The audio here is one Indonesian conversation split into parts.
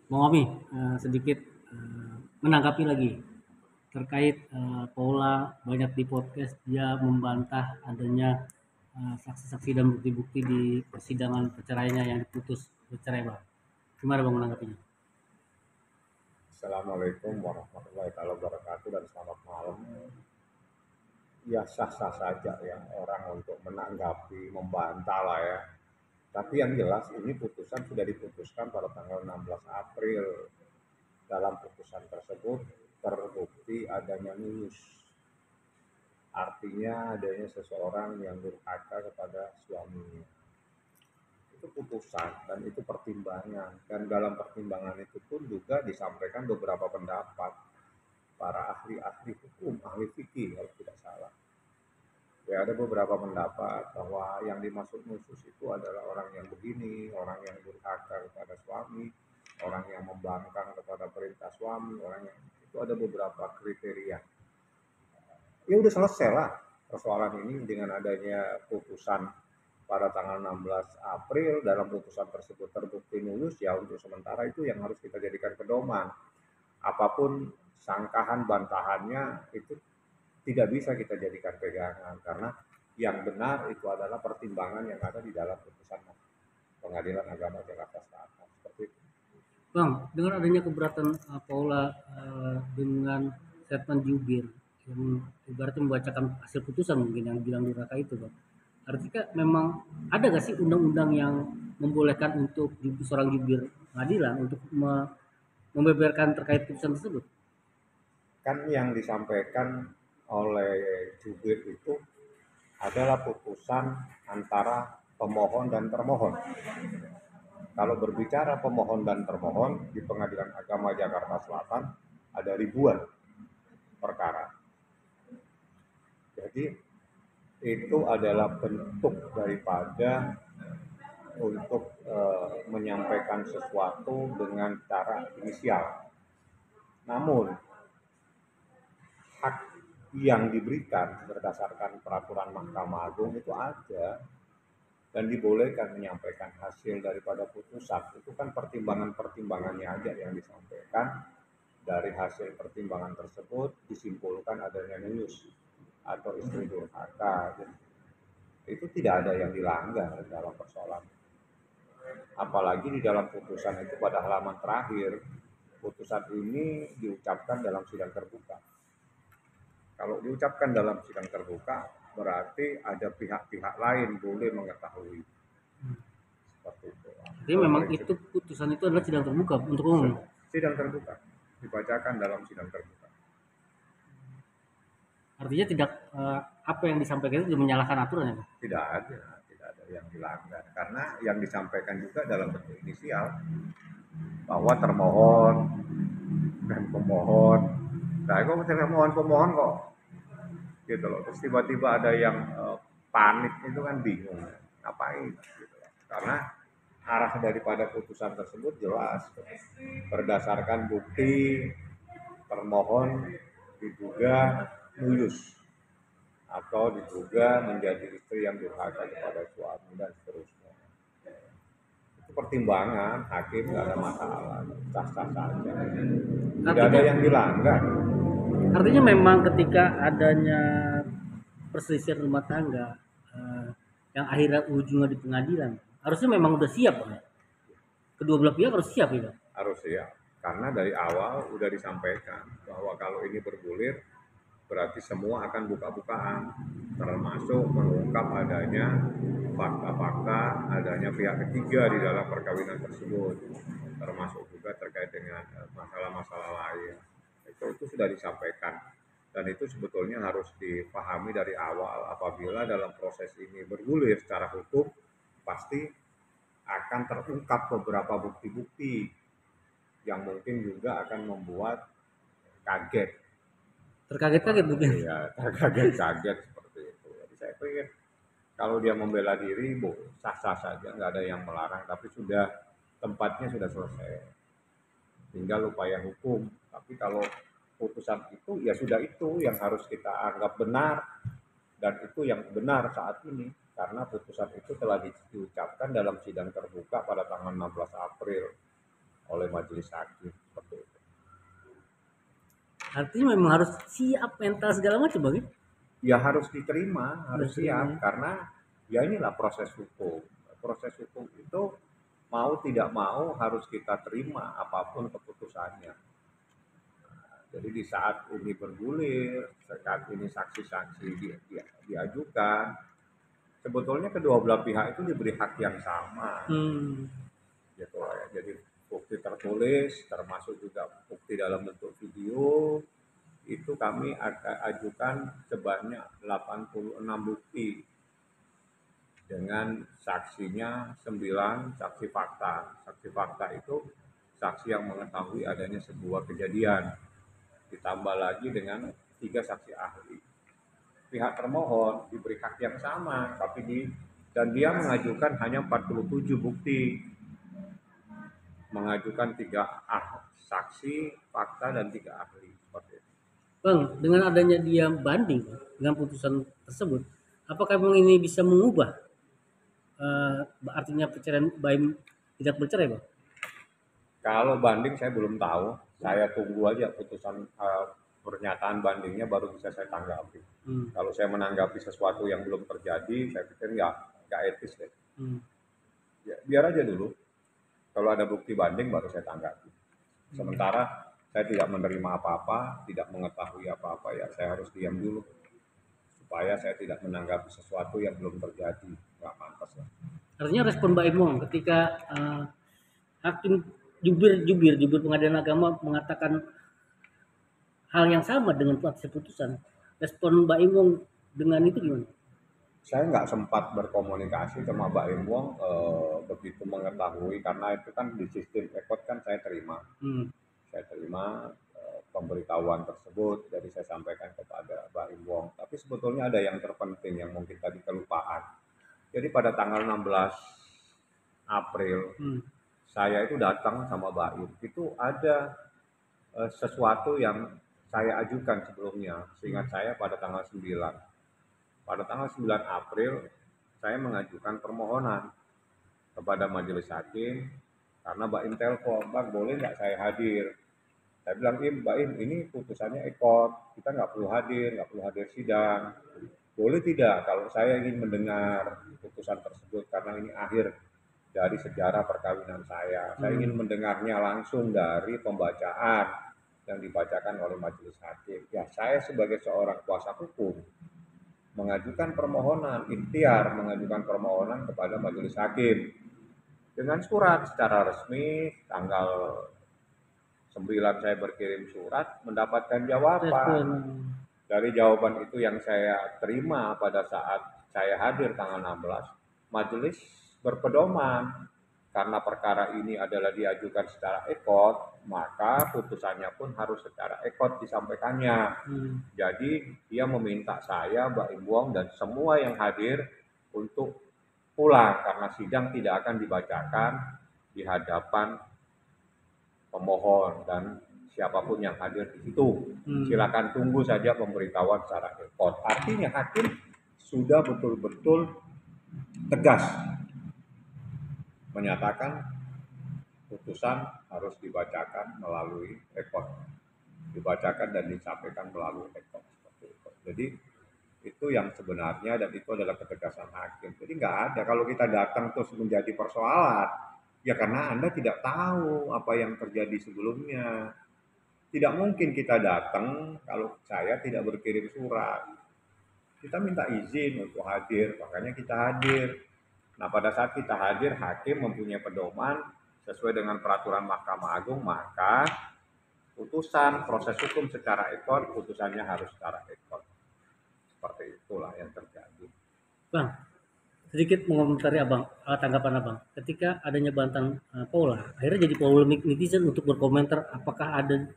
Bang Wami, sedikit menanggapi lagi terkait Paula banyak di podcast dia membantah adanya saksi-saksi dan bukti-bukti di persidangan perceraiannya yang diputus bercerai, Bang. Gimana Bang menanggapinya? Assalamualaikum warahmatullahi wabarakatuh dan selamat malam. Ya sah-sah saja ya orang untuk menanggapi, membantah lah ya. Tapi yang jelas ini putusan sudah diputuskan pada tanggal 16 April. Dalam putusan tersebut terbukti adanya minus. Artinya adanya seseorang yang durhaka kepada suaminya. Itu putusan dan itu pertimbangan. Dan dalam pertimbangan itu pun juga disampaikan beberapa pendapat para ahli-ahli hukum, ahli fikih kalau tidak salah. Ya ada beberapa pendapat bahwa yang dimaksud nusus itu adalah orang yang begini, orang yang durhaka kepada suami, orang yang membangkang kepada perintah suami, orang yang itu ada beberapa kriteria. Ya udah selesai lah persoalan ini dengan adanya putusan pada tanggal 16 April. Dalam putusan tersebut terbukti lulus, ya untuk sementara itu yang harus kita jadikan pedoman. Apapun sangkahan bantahannya itu tidak bisa kita jadikan pegangan karena yang benar itu adalah pertimbangan yang ada di dalam putusan Pengadilan Agama Jakarta Selatan. Seperti itu. Bang, dengan adanya keberatan Paula dengan statement jubir yang ibaratnya membacakan hasil putusan mungkin yang bilang durhaka itu, Bang. Artinya memang ada gak sih undang-undang yang membolehkan untuk seorang jubir pengadilan untuk membeberkan terkait putusan tersebut? Kan yang disampaikan oleh jubir itu adalah putusan antara pemohon dan termohon. Kalau berbicara pemohon dan termohon di Pengadilan Agama Jakarta Selatan ada ribuan perkara. Jadi itu adalah bentuk daripada untuk menyampaikan sesuatu dengan cara inisial. Namun hak yang diberikan berdasarkan peraturan Mahkamah Agung itu ada dan dibolehkan menyampaikan hasil daripada putusan. Itu kan pertimbangan-pertimbangannya aja yang disampaikan. Dari hasil pertimbangan tersebut disimpulkan adanya nilus atau istri durhaka. Itu tidak ada yang dilanggar dalam persoalan. Apalagi di dalam putusan itu pada halaman terakhir, putusan ini diucapkan dalam sidang terbuka. Kalau diucapkan dalam sidang terbuka, berarti ada pihak-pihak lain boleh mengetahui. Seperti itu. Jadi memang itu putusan itu adalah sidang terbuka untuk umum. Sidang terbuka, dibacakan dalam sidang terbuka. Artinya tidak apa yang disampaikan itu menyalahkan aturan ya, Pak? Tidak ada yang dilanggar. Karena yang disampaikan juga dalam bentuk inisial bahwa termohon dan pemohon. Nah, kok termohon pemohon kok gitu loh. Terus tiba-tiba ada yang panik itu kan bingung. Ngapain gitu. Karena arah daripada putusan tersebut jelas berdasarkan bukti termohon diduga lulus atau diduga menjadi istri yang durhaka kepada suami dan seterusnya. Itu pertimbangan hakim nggak ada masalah, sah-sah saja. Tidak ada Artinya yang dilanggar. artinya memang ketika adanya perselisihan rumah tangga yang akhirnya ujungnya di pengadilan, harusnya memang udah siap, Pak, ya? Kedua belah pihak harus siap ya, Pak? Harus ya, karena dari awal udah disampaikan bahwa kalau ini bergulir berarti semua akan buka-bukaan, termasuk mengungkap adanya fakta-fakta adanya pihak ketiga di dalam perkawinan tersebut, termasuk juga terkait dengan masalah-masalah lain. Itu sudah disampaikan dan itu sebetulnya harus dipahami dari awal. Apabila dalam proses ini bergulir secara hukum, pasti akan terungkap beberapa bukti-bukti yang mungkin juga akan membuat kaget. Terkaget-kaget mungkin. Ya, kaget-kaget seperti itu. Jadi saya pikir kalau dia membela diri, bu, sah-sah saja, nggak ada yang melarang. Tapi sudah tempatnya sudah selesai. Tinggal upaya hukum. Tapi kalau putusan itu, ya sudah itu yang harus kita anggap benar dan itu yang benar saat ini. Karena putusan itu telah diucapkan dalam sidang terbuka pada tanggal 16 April. oleh majelis hakim seperti itu. Artinya memang harus siap mental segala macam Bang. Ya harus diterima, harus Harus siap terima. karena ya inilah proses hukum. Proses hukum itu mau tidak mau harus kita terima apapun keputusannya. Jadi di saat ini bergulir, saat ini saksi-saksi diajukan, sebetulnya kedua belah pihak itu diberi hak yang sama, gitu ya. Jadi bukti tertulis, termasuk juga bukti dalam bentuk video, itu kami akan ajukan sebanyak 86 bukti dengan saksinya 9 saksi fakta. Saksi fakta itu saksi yang mengetahui adanya sebuah kejadian, ditambah lagi dengan 3 saksi ahli. Pihak termohon diberi hak yang sama, dan dia mengajukan hanya 47 bukti, mengajukan 3 saksi fakta dan 3 ahli seperti itu. Bang, dengan adanya dia banding dengan putusan tersebut, apakah memang ini bisa mengubah artinya perceraian Baim tidak bercerai, Bang? Kalau banding saya belum tahu, saya tunggu aja putusan pernyataan bandingnya baru bisa saya tanggapi. Kalau saya menanggapi sesuatu yang belum terjadi, saya pikir nggak etis deh. Ya, biar aja dulu. Kalau ada bukti banding baru saya tanggapi. Sementara saya tidak menerima apa-apa, tidak mengetahui apa-apa, ya saya harus diam dulu supaya saya tidak menanggapi sesuatu yang belum terjadi. Nggak pantas lah. Artinya respon Mbak Imong ketika hakim jubir pengadilan agama mengatakan hal yang sama dengan putusan, respon Mbak Imong dengan itu gimana? Saya nggak sempat berkomunikasi sama Mbak Imong begitu mengetahui, karena itu kan di sistem ekot kan saya terima. Saya terima pemberitahuan tersebut, jadi saya sampaikan kepada Mbak Imong. Tapi sebetulnya ada yang terpenting yang mungkin tadi kelupaan. Jadi pada tanggal 16 April, saya itu datang sama Mbak Im. Itu ada sesuatu yang saya ajukan sebelumnya, seingat saya pada tanggal 9. Pada tanggal 9 April, saya mengajukan permohonan kepada majelis hakim karena Mbak Im telepon, Bang boleh nggak saya hadir? Saya bilang, Mbak Im ini putusannya ekot, kita nggak perlu hadir sidang. Boleh tidak kalau saya ingin mendengar putusan tersebut karena ini akhir dari sejarah perkawinan saya. Saya ingin mendengarnya langsung dari pembacaan yang dibacakan oleh majelis hakim. Ya, saya sebagai seorang kuasa hukum mengajukan permohonan, ikhtiar mengajukan permohonan kepada majelis hakim dengan surat secara resmi. Tanggal 9 saya berkirim surat, mendapatkan jawaban. Dari jawaban itu yang saya terima pada saat saya hadir tanggal 16, majelis berpedoman karena perkara ini adalah diajukan secara ekot, maka putusannya pun harus secara ekot disampaikannya. Jadi dia meminta saya, Mbak Imong dan semua yang hadir untuk pulang karena sidang tidak akan dibacakan di hadapan pemohon dan siapapun yang hadir di situ. Silakan tunggu saja pemberitahuan secara ekot. Artinya hakim sudah betul-betul tegas menyatakan putusan harus dibacakan melalui ekot, dibacakan dan disampaikan melalui ekot seperti itu. Jadi itu yang sebenarnya, dan itu adalah ketegasan hakim. Jadi nggak ada kalau kita datang terus menjadi persoalan, ya karena Anda tidak tahu apa yang terjadi sebelumnya. Tidak mungkin kita datang kalau saya tidak berkirim surat. Kita minta izin untuk hadir, makanya kita hadir. Nah, pada saat kita hadir, hakim mempunyai pedoman sesuai dengan peraturan Mahkamah Agung, maka putusan proses hukum secara ekor, putusannya harus secara ekor. Seperti itulah yang terjadi. Bang, sedikit mengomentari Abang, tanggapan Abang. Ketika adanya bantahan Paula, akhirnya jadi polemik netizen untuk berkomentar apakah ada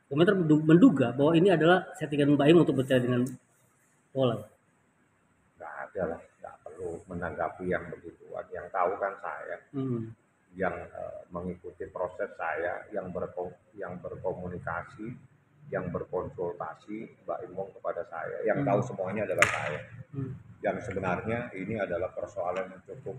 komentar menduga bahwa ini adalah settingan Mbak Im untuk bercerai dengan Paula. Nggak ada lah, nggak perlu menanggapi yang begituan. Yang tahu kan saya, yang mengikuti proses saya, yang berkomunikasi, yang berkonsultasi Mbak Imong kepada saya. Yang tahu semuanya adalah saya. Yang sebenarnya ini adalah persoalan yang cukup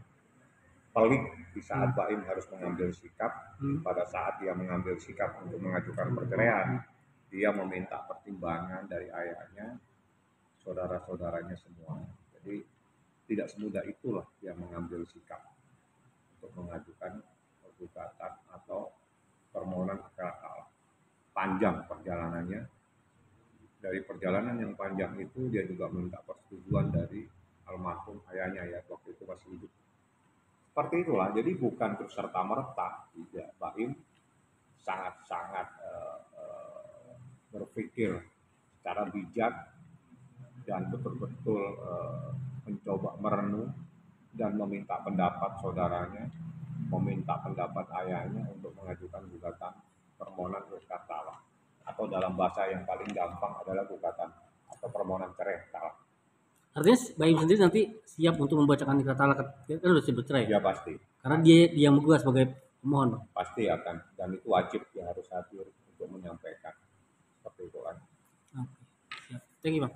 pelik di saat Baim harus mengambil sikap. Hmm. Pada saat dia mengambil sikap untuk mengajukan perceraian, dia meminta pertimbangan dari ayahnya, saudara-saudaranya semua. Jadi tidak semudah itulah dia mengambil sikap untuk mengajukan gugatan atau permohonan akal. Panjang perjalanannya. Dari perjalanan yang panjang itu dia juga minta persetujuan dari almarhum ayahnya ya, waktu itu masih hidup. Seperti itulah, jadi bukan serta merta tidak. Baim sangat-sangat berpikir secara bijak dan betul-betul mencoba merenung dan meminta pendapat saudaranya, meminta pendapat ayahnya untuk mengajukan gugatan permohonan iqrar talak, atau dalam bahasa yang paling gampang adalah gugatan atau permohonan cerai talak. Artinya Baim sendiri nanti siap untuk membacakan iqrar talak kan udah siap bercerai. Ya pasti. Karena dia yang bertugas sebagai pemohon, Bang. Pasti akan, dan itu wajib dia harus hadir untuk menyampaikan seperti itu kan. Oke, siap. Thank you, Bang.